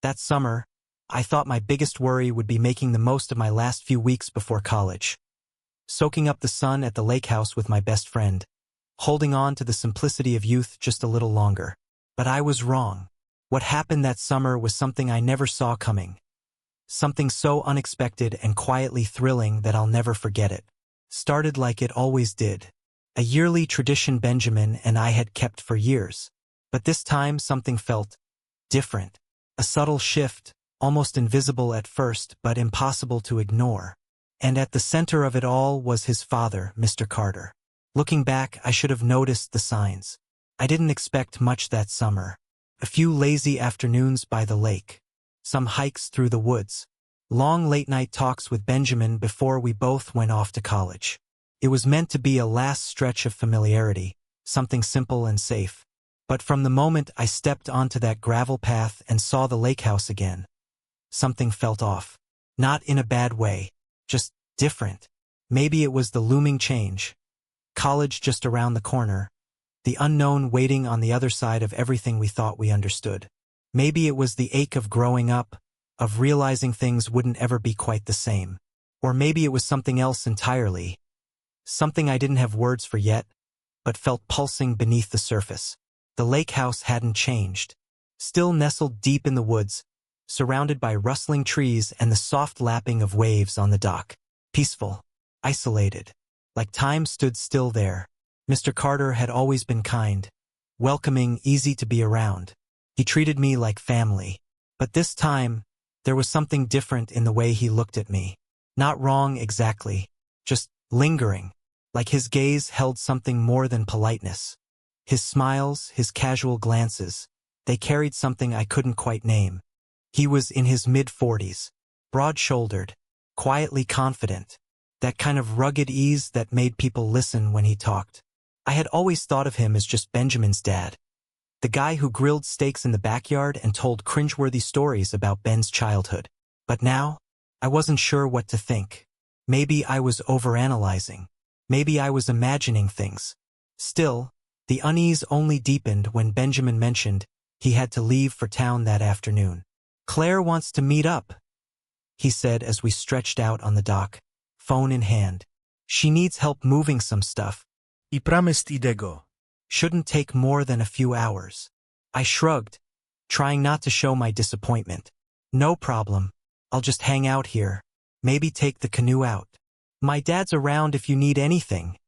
That summer, I thought my biggest worry would be making the most of my last few weeks before college. Soaking up the sun at the lake house with my best friend. Holding on to the simplicity of youth just a little longer. But I was wrong. What happened that summer was something I never saw coming. Something so unexpected and quietly thrilling that I'll never forget it. Started like it always did. A yearly tradition Benjamin and I had kept for years. But this time something felt different. A subtle shift, almost invisible at first but impossible to ignore. And at the center of it all was his father, Mr. Carter. Looking back, I should have noticed the signs. I didn't expect much that summer. A few lazy afternoons by the lake. Some hikes through the woods. Long late-night talks with Benjamin before we both went off to college. It was meant to be a last stretch of familiarity, something simple and safe. But from the moment I stepped onto that gravel path and saw the lake house again, something felt off. Not in a bad way, just different. Maybe it was the looming change. College just around the corner. The unknown waiting on the other side of everything we thought we understood. Maybe it was the ache of growing up, of realizing things wouldn't ever be quite the same. Or maybe it was something else entirely. Something I didn't have words for yet, but felt pulsing beneath the surface. The lake house hadn't changed. Still nestled deep in the woods, surrounded by rustling trees and the soft lapping of waves on the dock. Peaceful, isolated, like time stood still there. Mr. Carter had always been kind, welcoming, easy to be around. He treated me like family. But this time, there was something different in the way he looked at me. Not wrong exactly, just lingering, like his gaze held something more than politeness. His smiles, his casual glances, they carried something I couldn't quite name. He was in his mid-40s, broad-shouldered, quietly confident, that kind of rugged ease that made people listen when he talked. I had always thought of him as just Benjamin's dad. The guy who grilled steaks in the backyard and told cringeworthy stories about Ben's childhood. But now, I wasn't sure what to think. Maybe I was overanalyzing. Maybe I was imagining things. Still, the unease only deepened when Benjamin mentioned he had to leave for town that afternoon. "Claire wants to meet up," he said as we stretched out on the dock, phone in hand. "She needs help moving some stuff. I promised idego. Shouldn't take more than a few hours." I shrugged, trying not to show my disappointment. "No problem. I'll just hang out here. Maybe take the canoe out. My dad's around if you need anything,"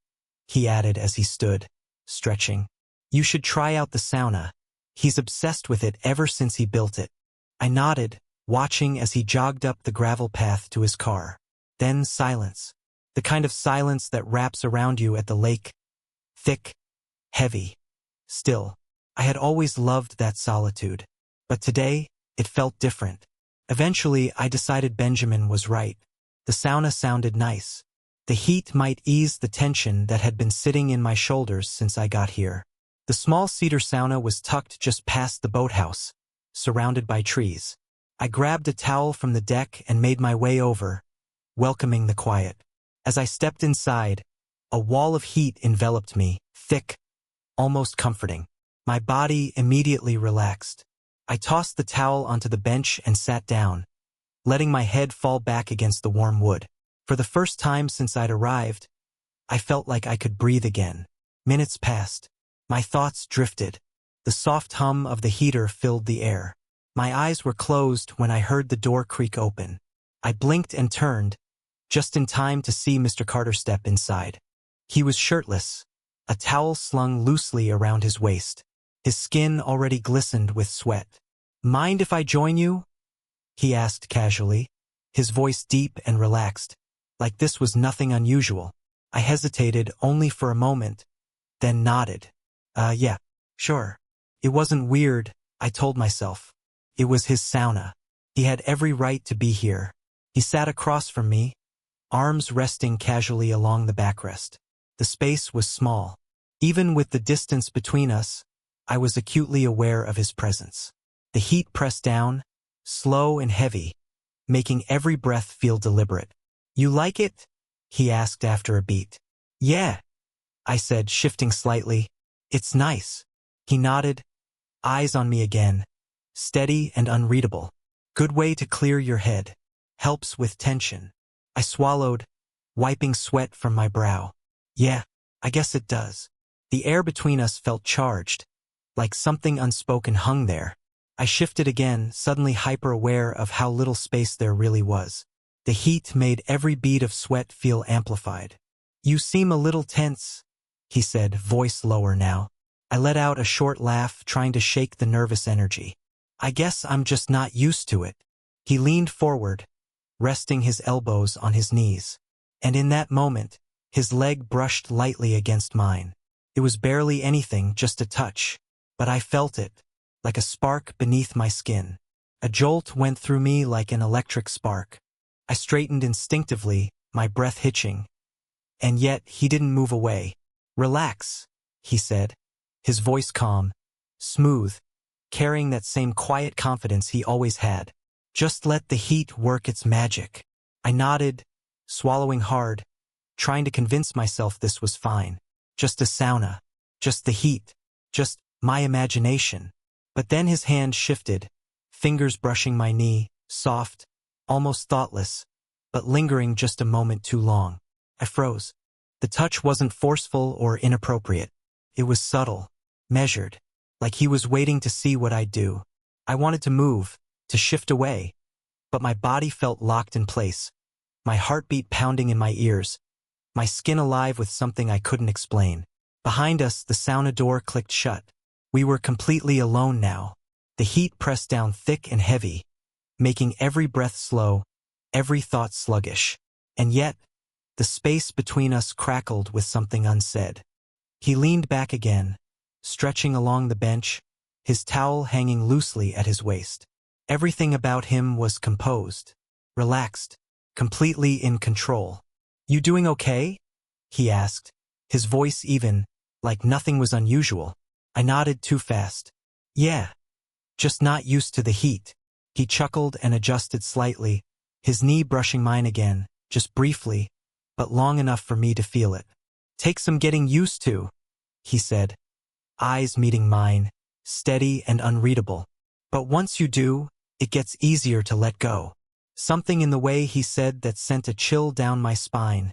he added as he stood, stretching. "You should try out the sauna. He's obsessed with it ever since he built it." I nodded, watching as he jogged up the gravel path to his car. Then silence. The kind of silence that wraps around you at the lake. Thick, heavy, still. I had always loved that solitude. But today, it felt different. Eventually, I decided Benjamin was right. The sauna sounded nice. The heat might ease the tension that had been sitting in my shoulders since I got here. The small cedar sauna was tucked just past the boathouse, surrounded by trees. I grabbed a towel from the deck and made my way over, welcoming the quiet. As I stepped inside, a wall of heat enveloped me, thick, almost comforting. My body immediately relaxed. I tossed the towel onto the bench and sat down, letting my head fall back against the warm wood. For the first time since I'd arrived, I felt like I could breathe again. Minutes passed. My thoughts drifted. The soft hum of the heater filled the air. My eyes were closed when I heard the door creak open. I blinked and turned, just in time to see Mr. Carter step inside. He was shirtless, a towel slung loosely around his waist. His skin already glistened with sweat. "Mind if I join you?" he asked casually, his voice deep and relaxed, like this was nothing unusual. I hesitated only for a moment, then nodded. Yeah, sure. It wasn't weird, I told myself. It was his sauna. He had every right to be here. He sat across from me, arms resting casually along the backrest. The space was small. Even with the distance between us, I was acutely aware of his presence. The heat pressed down, slow and heavy, making every breath feel deliberate. "You like it?" he asked after a beat. "Yeah," I said, shifting slightly. "It's nice." He nodded, eyes on me again, steady and unreadable. Good way to clear your head. Helps with tension. I swallowed, wiping sweat from my brow. Yeah, I guess it does. The air between us felt charged, like something unspoken hung there. I shifted again, suddenly hyper-aware of how little space there really was. The heat made every bead of sweat feel amplified. You seem a little tense, he said, voice lower now. I let out a short laugh, trying to shake the nervous energy. I guess I'm just not used to it. He leaned forward, resting his elbows on his knees. And in that moment, his leg brushed lightly against mine. It was barely anything, just a touch. But I felt it, like a spark beneath my skin. A jolt went through me like an electric spark. I straightened instinctively, my breath hitching. And yet, he didn't move away. Relax, he said, his voice calm, smooth, carrying that same quiet confidence he always had. Just let the heat work its magic. I nodded, swallowing hard, trying to convince myself this was fine. Just a sauna. Just the heat. Just my imagination. But then his hand shifted, fingers brushing my knee, soft, almost thoughtless, but lingering just a moment too long. I froze. The touch wasn't forceful or inappropriate. It was subtle, measured, like he was waiting to see what I'd do. I wanted to move, to shift away, but my body felt locked in place, my heartbeat pounding in my ears, my skin alive with something I couldn't explain. Behind us, the sauna door clicked shut. We were completely alone now. The heat pressed down thick and heavy, making every breath slow, every thought sluggish. And yet, the space between us crackled with something unsaid. He leaned back again, stretching along the bench, his towel hanging loosely at his waist. Everything about him was composed, relaxed, completely in control. You doing okay? He asked, his voice even, like nothing was unusual. I nodded too fast. Yeah, just not used to the heat. He chuckled and adjusted slightly, his knee brushing mine again, just briefly, but long enough for me to feel it. Take some getting used to, he said, eyes meeting mine, steady and unreadable. But once you do, it gets easier to let go. Something in the way he said that sent a chill down my spine,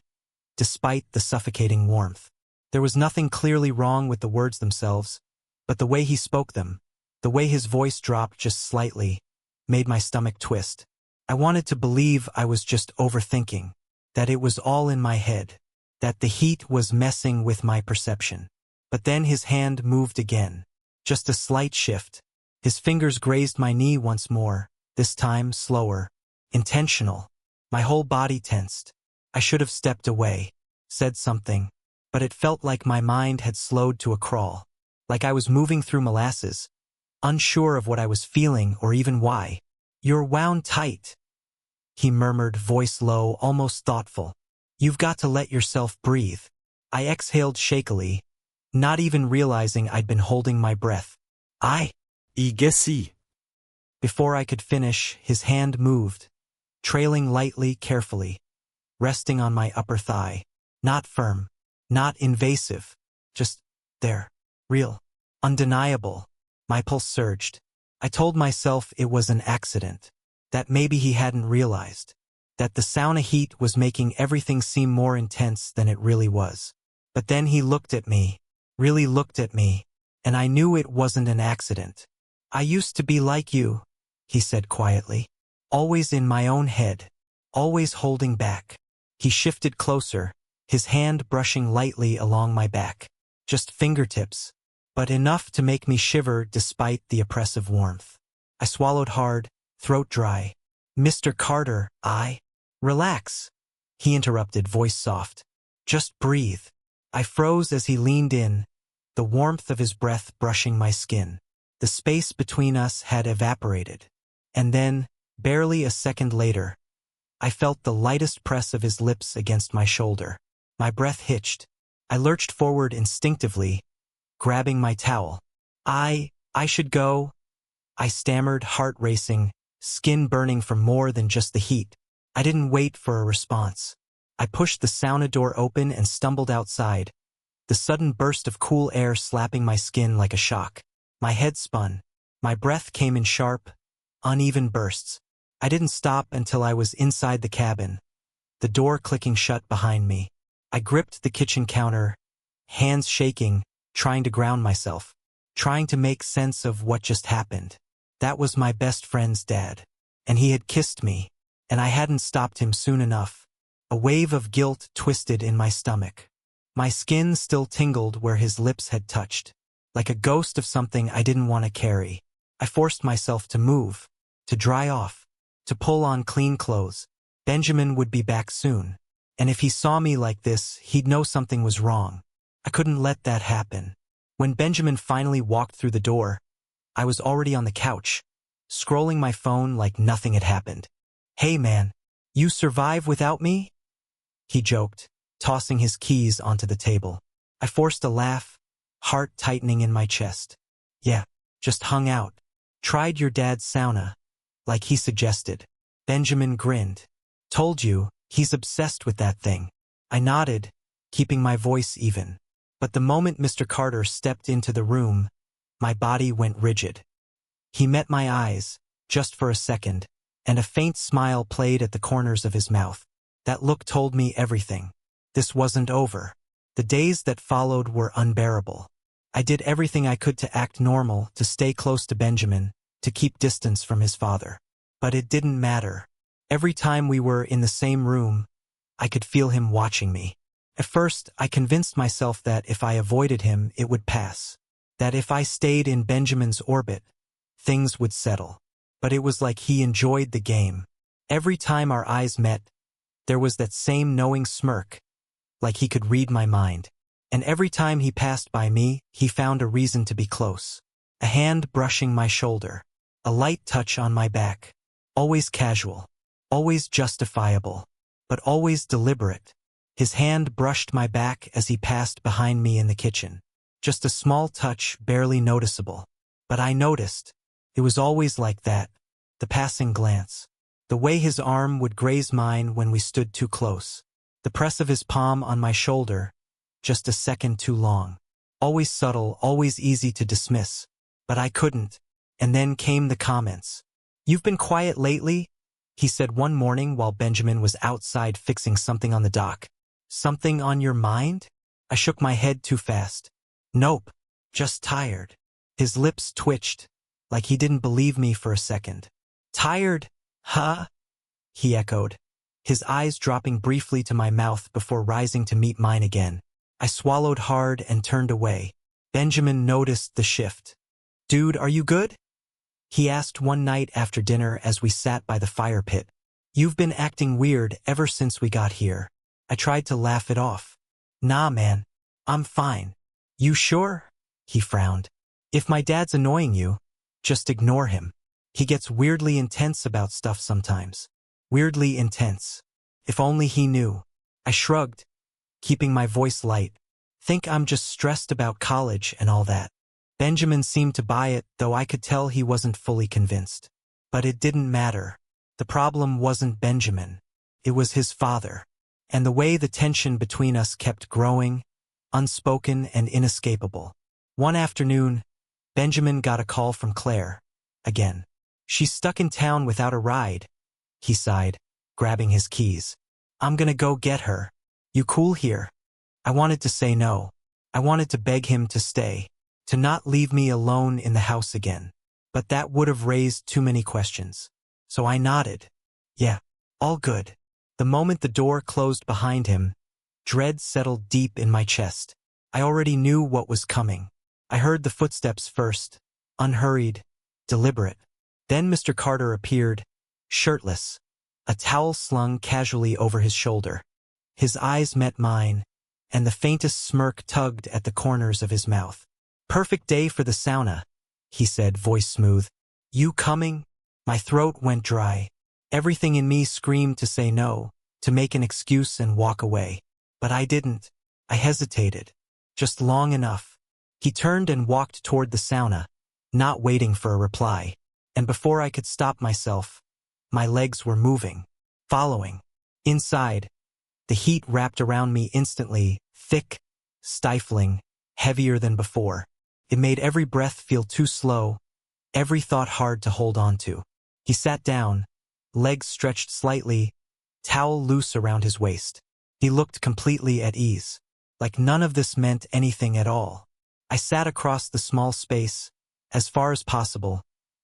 despite the suffocating warmth. There was nothing clearly wrong with the words themselves, but the way he spoke them, the way his voice dropped just slightly, made my stomach twist. I wanted to believe I was just overthinking, that it was all in my head, that the heat was messing with my perception. But then his hand moved again, just a slight shift. His fingers grazed my knee once more, this time slower, intentional. My whole body tensed. I should have stepped away, said something, but it felt like my mind had slowed to a crawl, like I was moving through molasses, unsure of what I was feeling or even why. You're wound tight, he murmured, voice low, almost thoughtful. You've got to let yourself breathe. I exhaled shakily, not even realizing I'd been holding my breath. I guessy. Before I could finish, his hand moved, trailing lightly, carefully, resting on my upper thigh. Not firm, not invasive, just there, real, undeniable. My pulse surged. I told myself it was an accident, that maybe he hadn't realized, that the sauna heat was making everything seem more intense than it really was. But then he looked at me, really looked at me, and I knew it wasn't an accident. I used to be like you, he said quietly, always in my own head, always holding back. He shifted closer, his hand brushing lightly along my back, just fingertips, but enough to make me shiver despite the oppressive warmth. I swallowed hard, throat dry. Mr. Carter, Relax, he interrupted, voice soft. Just breathe. I froze as he leaned in, the warmth of his breath brushing my skin. The space between us had evaporated. And then, barely a second later, I felt the lightest press of his lips against my shoulder. My breath hitched. I lurched forward instinctively, grabbing my towel. I should go, I stammered, heart racing, skin burning from more than just the heat. I didn't wait for a response. I pushed the sauna door open and stumbled outside, the sudden burst of cool air slapping my skin like a shock. My head spun. My breath came in sharp, uneven bursts. I didn't stop until I was inside the cabin, the door clicking shut behind me. I gripped the kitchen counter, hands shaking, trying to ground myself, trying to make sense of what just happened. That was my best friend's dad. And he had kissed me, and I hadn't stopped him soon enough. A wave of guilt twisted in my stomach. My skin still tingled where his lips had touched, like a ghost of something I didn't want to carry. I forced myself to move, to dry off, to pull on clean clothes. Benjamin would be back soon, and if he saw me like this, he'd know something was wrong. I couldn't let that happen. When Benjamin finally walked through the door, I was already on the couch, scrolling my phone like nothing had happened. "Hey man, you survive without me?" he joked, tossing his keys onto the table. I forced a laugh, heart tightening in my chest. "Yeah, just hung out. Tried your dad's sauna, like he suggested." Benjamin grinned. "Told you, he's obsessed with that thing." I nodded, keeping my voice even. But the moment Mr. Carter stepped into the room, my body went rigid. He met my eyes, just for a second, and a faint smile played at the corners of his mouth. That look told me everything. This wasn't over. The days that followed were unbearable. I did everything I could to act normal, to stay close to Benjamin, to keep distance from his father. But it didn't matter. Every time we were in the same room, I could feel him watching me. At first, I convinced myself that if I avoided him, it would pass. That if I stayed in Benjamin's orbit, things would settle. But it was like he enjoyed the game. Every time our eyes met, there was that same knowing smirk, like he could read my mind. And every time he passed by me, he found a reason to be close. A hand brushing my shoulder, a light touch on my back. Always casual, always justifiable, but always deliberate. His hand brushed my back as he passed behind me in the kitchen. Just a small touch, barely noticeable. But I noticed. It was always like that. The passing glance. The way his arm would graze mine when we stood too close. The press of his palm on my shoulder, just a second too long. Always subtle, always easy to dismiss. But I couldn't. And then came the comments. "You've been quiet lately," he said one morning while Benjamin was outside fixing something on the dock. "Something on your mind?" I shook my head too fast. "Nope, just tired." His lips twitched, like he didn't believe me for a second. "Tired, huh?" he echoed, his eyes dropping briefly to my mouth before rising to meet mine again. I swallowed hard and turned away. Benjamin noticed the shift. "Dude, are you good?" he asked one night after dinner as we sat by the fire pit. "You've been acting weird ever since we got here." I tried to laugh it off. "Nah, man. I'm fine." "You sure?" he frowned. "If my dad's annoying you, just ignore him. He gets weirdly intense about stuff sometimes. Weirdly intense. If only he knew." I shrugged, keeping my voice light. "Think I'm just stressed about college and all that." Benjamin seemed to buy it, though I could tell he wasn't fully convinced. But it didn't matter. The problem wasn't Benjamin. It was his father. And the way the tension between us kept growing, unspoken and inescapable. One afternoon, Benjamin got a call from Claire. Again. "She's stuck in town without a ride," he sighed, grabbing his keys. "I'm gonna go get her. You cool here?" I wanted to say no. I wanted to beg him to stay, to not leave me alone in the house again. But that would have raised too many questions. So I nodded. "Yeah, all good." The moment the door closed behind him, dread settled deep in my chest. I already knew what was coming. I heard the footsteps first, unhurried, deliberate. Then Mr. Carter appeared, shirtless, a towel slung casually over his shoulder. His eyes met mine, and the faintest smirk tugged at the corners of his mouth. "Perfect day for the sauna," he said, voice smooth. "You coming?" My throat went dry. Everything in me screamed to say no, to make an excuse and walk away. But I didn't. I hesitated. Just long enough. He turned and walked toward the sauna, not waiting for a reply. And before I could stop myself, my legs were moving, following. Inside, the heat wrapped around me instantly, thick, stifling, heavier than before. It made every breath feel too slow, every thought hard to hold on to. He sat down, legs stretched slightly, towel loose around his waist. He looked completely at ease, like none of this meant anything at all. I sat across the small space, as far as possible,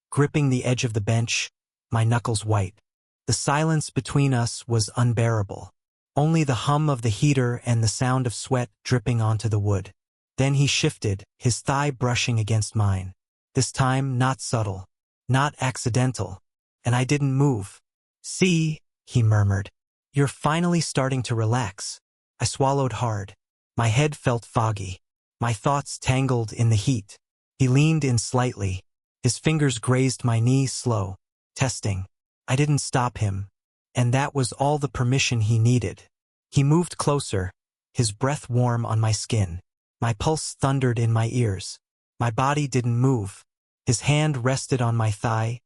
gripping the edge of the bench, my knuckles white. The silence between us was unbearable. Only the hum of the heater and the sound of sweat dripping onto the wood. Then he shifted, his thigh brushing against mine. This time not subtle, not accidental, and I didn't move. "See," he murmured. "You're finally starting to relax." I swallowed hard. My head felt foggy. My thoughts tangled in the heat. He leaned in slightly. His fingers grazed my knee, slow, testing. I didn't stop him, and that was all the permission he needed. He moved closer, his breath warm on my skin. My pulse thundered in my ears. My body didn't move. His hand rested on my thigh,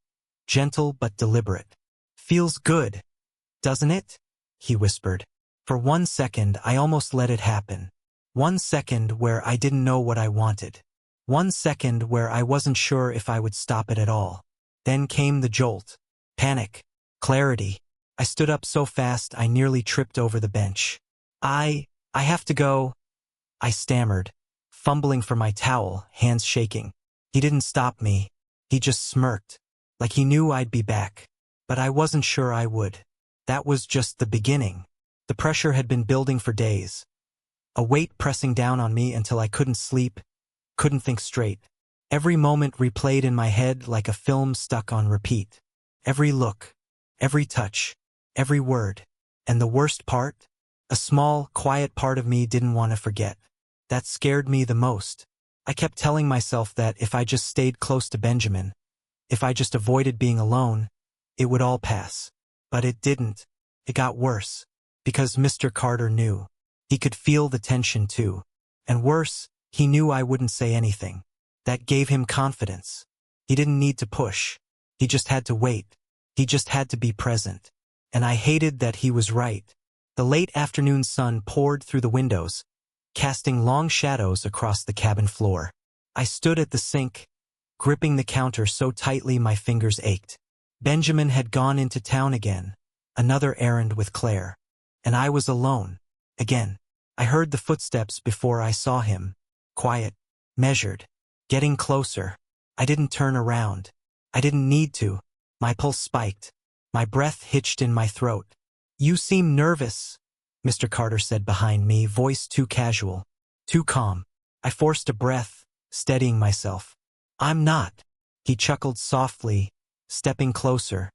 gentle but deliberate. "Feels good, doesn't it?" he whispered. For 1 second, I almost let it happen. 1 second where I didn't know what I wanted. 1 second where I wasn't sure if I would stop it at all. Then came the jolt. Panic. Clarity. I stood up so fast I nearly tripped over the bench. I have to go," I stammered, fumbling for my towel, hands shaking. He didn't stop me. He just smirked, like he knew I'd be back. But I wasn't sure I would. That was just the beginning. The pressure had been building for days. A weight pressing down on me until I couldn't sleep, couldn't think straight. Every moment replayed in my head like a film stuck on repeat. Every look, every touch, every word. And the worst part? A small, quiet part of me didn't want to forget. That scared me the most. I kept telling myself that if I just stayed close to Benjamin, if I just avoided being alone, it would all pass. But it didn't. It got worse. Because Mr. Carter knew. He could feel the tension too. And worse, he knew I wouldn't say anything. That gave him confidence. He didn't need to push. He just had to wait. He just had to be present. And I hated that he was right. The late afternoon sun poured through the windows, casting long shadows across the cabin floor. I stood at the sink, gripping the counter so tightly my fingers ached. Benjamin had gone into town again, another errand with Claire. And I was alone. Again. I heard the footsteps before I saw him. Quiet, measured, getting closer. I didn't turn around. I didn't need to. My pulse spiked. My breath hitched in my throat. "You seem nervous," Mr. Carter said behind me, voice too casual, too calm. I forced a breath, steadying myself. "I'm not." He chuckled softly, stepping closer.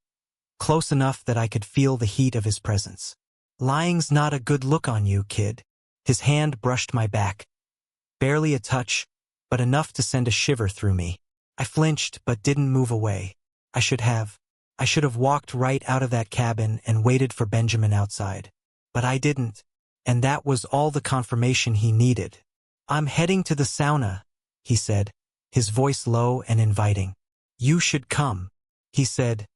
Close enough that I could feel the heat of his presence. "Lying's not a good look on you, kid." His hand brushed my back. Barely a touch, but enough to send a shiver through me. I flinched but didn't move away. I should have. I should have walked right out of that cabin and waited for Benjamin outside. But I didn't. And that was all the confirmation he needed. "I'm heading to the sauna," he said, his voice low and inviting. "You should come," he said.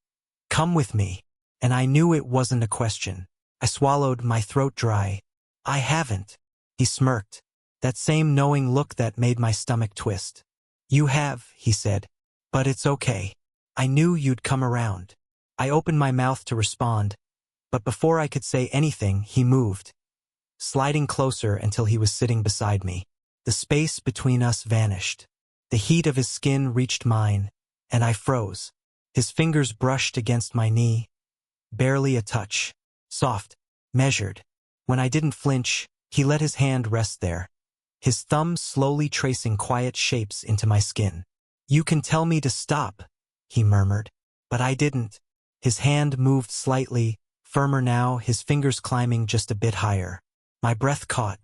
"Come with me." And I knew it wasn't a question. I swallowed, my throat dry. "I haven't." He smirked, that same knowing look that made my stomach twist. "You have," he said. "But it's okay. I knew you'd come around." I opened my mouth to respond, but before I could say anything, he moved, sliding closer until he was sitting beside me. The space between us vanished. The heat of his skin reached mine, and I froze. His fingers brushed against my knee, barely a touch, soft, measured. When I didn't flinch, he let his hand rest there, his thumb slowly tracing quiet shapes into my skin. "You can tell me to stop," he murmured. But I didn't. His hand moved slightly, firmer now, his fingers climbing just a bit higher. My breath caught.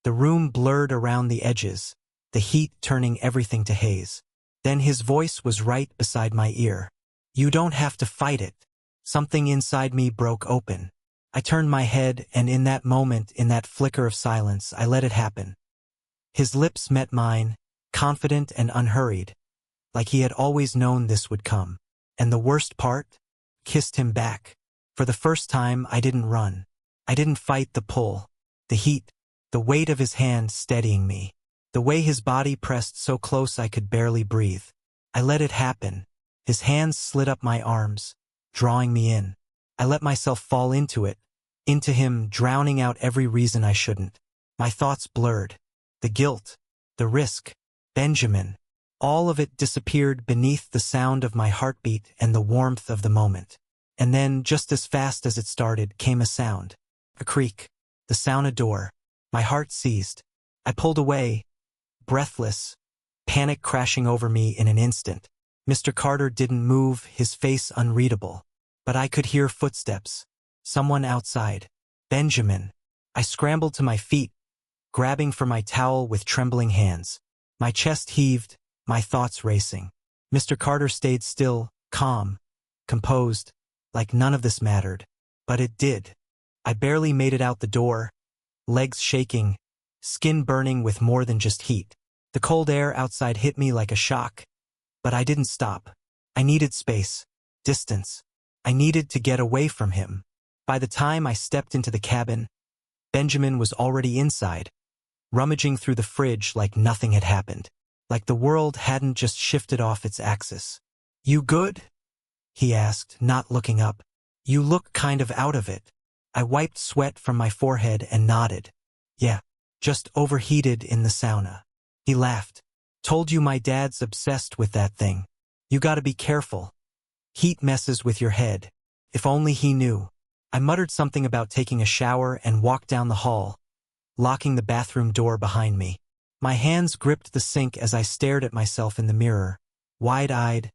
The room blurred around the edges, the heat turning everything to haze. Then his voice was right beside my ear. "You don't have to fight it." Something inside me broke open. I turned my head, and in that moment, in that flicker of silence, I let it happen. His lips met mine, confident and unhurried, like he had always known this would come. And the worst part? Kissed him back. For the first time, I didn't run. I didn't fight the pull, the heat, the weight of his hand steadying me, the way his body pressed so close I could barely breathe. I let it happen. His hands slid up my arms, drawing me in. I let myself fall into it, into him, drowning out every reason I shouldn't. My thoughts blurred. The guilt, the risk, Benjamin. All of it disappeared beneath the sound of my heartbeat and the warmth of the moment. And then, just as fast as it started, came a sound. A creak. The sound of a door. My heart seized. I pulled away, breathless, panic crashing over me in an instant. Mr. Carter didn't move, his face unreadable. But I could hear footsteps. Someone outside. Benjamin. I scrambled to my feet, grabbing for my towel with trembling hands. My chest heaved, my thoughts racing. Mr. Carter stayed still, calm, composed, like none of this mattered. But it did. I barely made it out the door, legs shaking, skin burning with more than just heat. The cold air outside hit me like a shock. But I didn't stop. I needed space, distance. I needed to get away from him. By the time I stepped into the cabin, Benjamin was already inside, rummaging through the fridge like nothing had happened, like the world hadn't just shifted off its axis. "You good?" he asked, not looking up. "You look kind of out of it." I wiped sweat from my forehead and nodded. "Yeah, just overheated in the sauna." He laughed. "Told you my dad's obsessed with that thing. You gotta be careful. Heat messes with your head. If only he knew." I muttered something about taking a shower and walked down the hall, locking the bathroom door behind me. My hands gripped the sink as I stared at myself in the mirror, wide-eyed,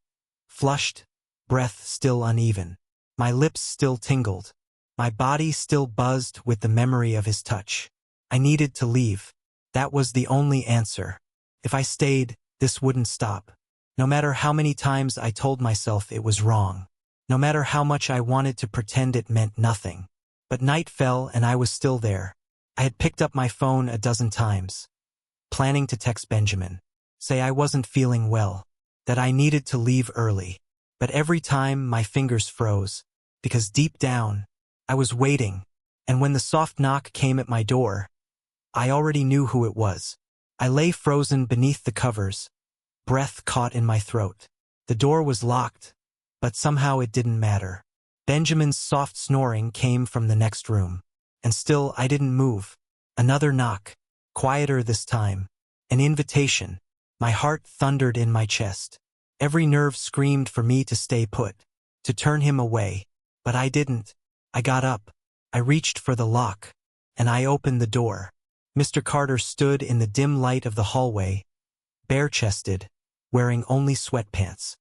flushed, breath still uneven. My lips still tingled. My body still buzzed with the memory of his touch. I needed to leave. That was the only answer. If I stayed, this wouldn't stop. No matter how many times I told myself it was wrong. No matter how much I wanted to pretend it meant nothing. But night fell and I was still there. I had picked up my phone a dozen times, planning to text Benjamin, say I wasn't feeling well, that I needed to leave early. But every time my fingers froze, because deep down, I was waiting, and when the soft knock came at my door, I already knew who it was. I lay frozen beneath the covers, breath caught in my throat. The door was locked, but somehow it didn't matter. Benjamin's soft snoring came from the next room. And still I didn't move. Another knock, quieter this time. An invitation. My heart thundered in my chest. Every nerve screamed for me to stay put, to turn him away. But I didn't. I got up. I reached for the lock, and I opened the door. Mr. Carter stood in the dim light of the hallway, bare-chested, wearing only sweatpants.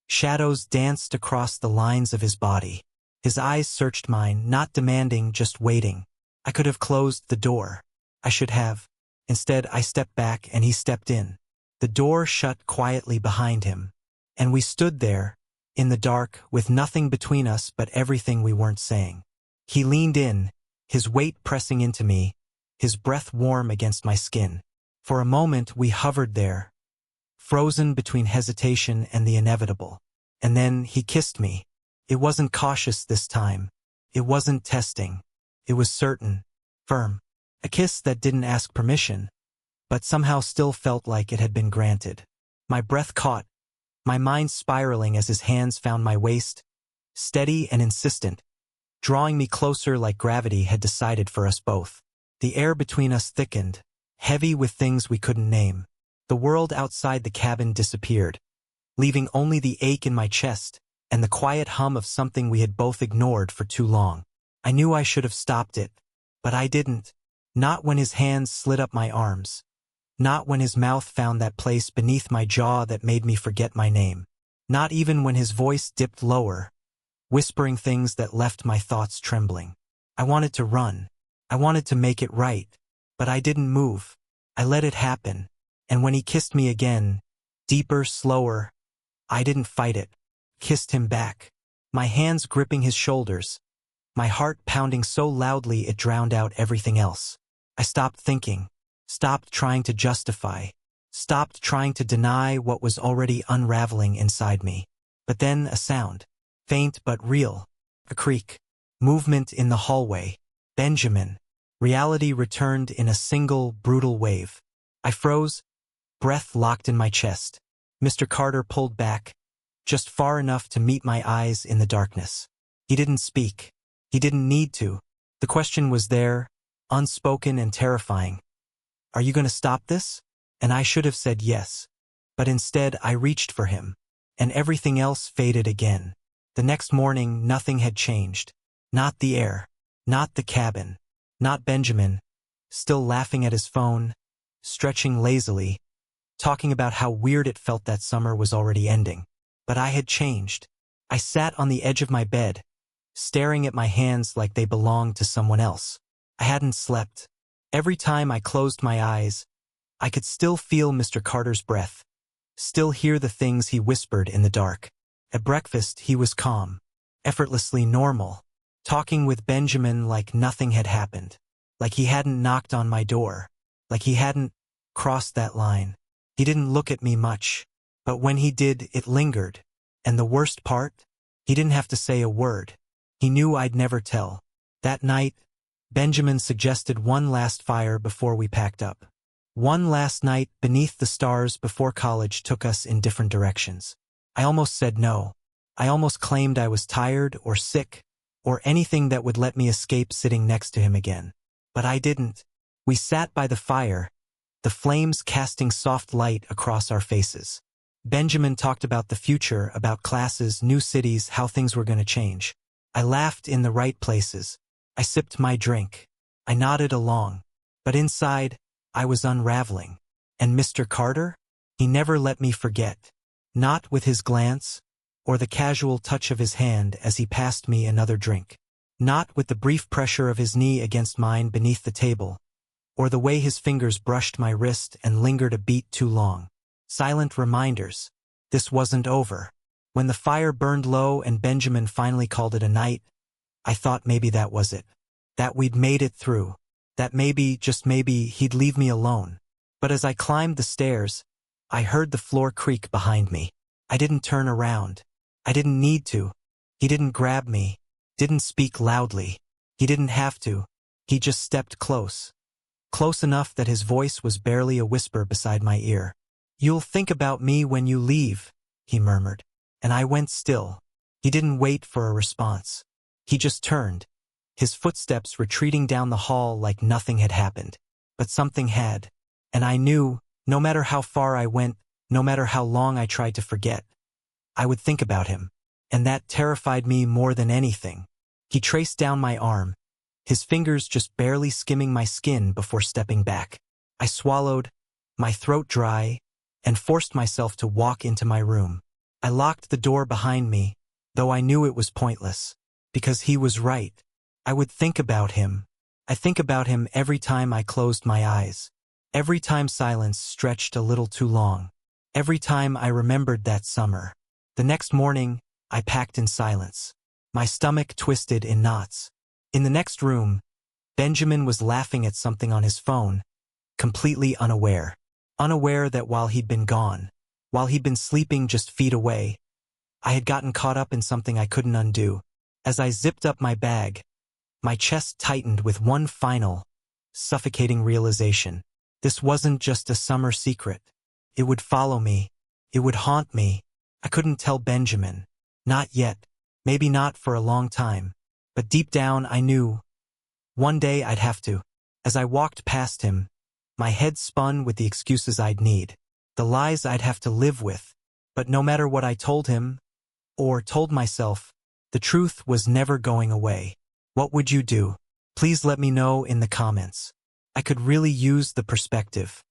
Shadows danced across the lines of his body. His eyes searched mine, not demanding, just waiting. I could have closed the door. I should have. Instead, I stepped back and he stepped in. The door shut quietly behind him. And we stood there, in the dark, with nothing between us but everything we weren't saying. He leaned in, his weight pressing into me, his breath warm against my skin. For a moment we hovered there, frozen between hesitation and the inevitable. And then he kissed me. It wasn't cautious this time. It wasn't testing. It was certain, firm. A kiss that didn't ask permission, but somehow still felt like it had been granted. My breath caught, my mind spiraling as his hands found my waist, steady and insistent, drawing me closer like gravity had decided for us both. The air between us thickened, heavy with things we couldn't name. The world outside the cabin disappeared, leaving only the ache in my chest and the quiet hum of something we had both ignored for too long. I knew I should have stopped it, but I didn't. Not when his hands slid up my arms. Not when his mouth found that place beneath my jaw that made me forget my name. Not even when his voice dipped lower, whispering things that left my thoughts trembling. I wanted to run. I wanted to make it right. But I didn't move. I let it happen. And when he kissed me again, deeper, slower, I didn't fight it. Kissed him back. My hands gripping his shoulders. My heart pounding so loudly it drowned out everything else. I stopped thinking. Stopped trying to justify. Stopped trying to deny what was already unraveling inside me. But then a sound. Faint but real. A creak. Movement in the hallway. Benjamin. Reality returned in a single, brutal wave. I froze, breath locked in my chest. Mr. Carter pulled back, just far enough to meet my eyes in the darkness. He didn't speak. He didn't need to. The question was there, unspoken and terrifying. Are you going to stop this? And I should have said yes. But instead, I reached for him. And everything else faded again. The next morning, nothing had changed. Not the air. Not the cabin. Not Benjamin, still laughing at his phone, stretching lazily, talking about how weird it felt that summer was already ending. But I had changed. I sat on the edge of my bed, staring at my hands like they belonged to someone else. I hadn't slept. Every time I closed my eyes, I could still feel Mr. Carter's breath, still hear the things he whispered in the dark. At breakfast, he was calm, effortlessly normal, talking with Benjamin like nothing had happened, like he hadn't knocked on my door, like he hadn't crossed that line. He didn't look at me much, but when he did, it lingered. And the worst part? He didn't have to say a word. He knew I'd never tell. That night, Benjamin suggested one last fire before we packed up. One last night beneath the stars before college took us in different directions. I almost said no. I almost claimed I was tired or sick, or anything that would let me escape sitting next to him again. But I didn't. We sat by the fire, the flames casting soft light across our faces. Benjamin talked about the future, about classes, new cities, how things were going to change. I laughed in the right places. I sipped my drink. I nodded along. But inside, I was unraveling. And Mr. Carter? He never let me forget. Not with his glance, or the casual touch of his hand as he passed me another drink. Not with the brief pressure of his knee against mine beneath the table, or the way his fingers brushed my wrist and lingered a beat too long. Silent reminders. This wasn't over. When the fire burned low and Benjamin finally called it a night, I thought maybe that was it. That we'd made it through. That maybe, just maybe, he'd leave me alone. But as I climbed the stairs, I heard the floor creak behind me. I didn't turn around. I didn't need to. He didn't grab me, didn't speak loudly. He didn't have to. He just stepped close. Close enough that his voice was barely a whisper beside my ear. "You'll think about me when you leave," he murmured. And I went still. He didn't wait for a response. He just turned, his footsteps retreating down the hall like nothing had happened. But something had. And I knew, no matter how far I went, no matter how long I tried to forget, I would think about him. And that terrified me more than anything. He traced down my arm, his fingers just barely skimming my skin before stepping back. I swallowed, my throat dry, and forced myself to walk into my room. I locked the door behind me, though I knew it was pointless. Because he was right. I would think about him. I think about him every time I closed my eyes. Every time silence stretched a little too long. Every time I remembered that summer. The next morning, I packed in silence. My stomach twisted in knots. In the next room, Benjamin was laughing at something on his phone, completely unaware. Unaware that while he'd been gone, while he'd been sleeping just feet away, I had gotten caught up in something I couldn't undo. As I zipped up my bag, my chest tightened with one final, suffocating realization. This wasn't just a summer secret. It would follow me. It would haunt me. I couldn't tell Benjamin. Not yet. Maybe not for a long time. But deep down I knew. One day I'd have to. As I walked past him, my head spun with the excuses I'd need. The lies I'd have to live with. But no matter what I told him, or told myself, the truth was never going away. What would you do? Please let me know in the comments. I could really use the perspective.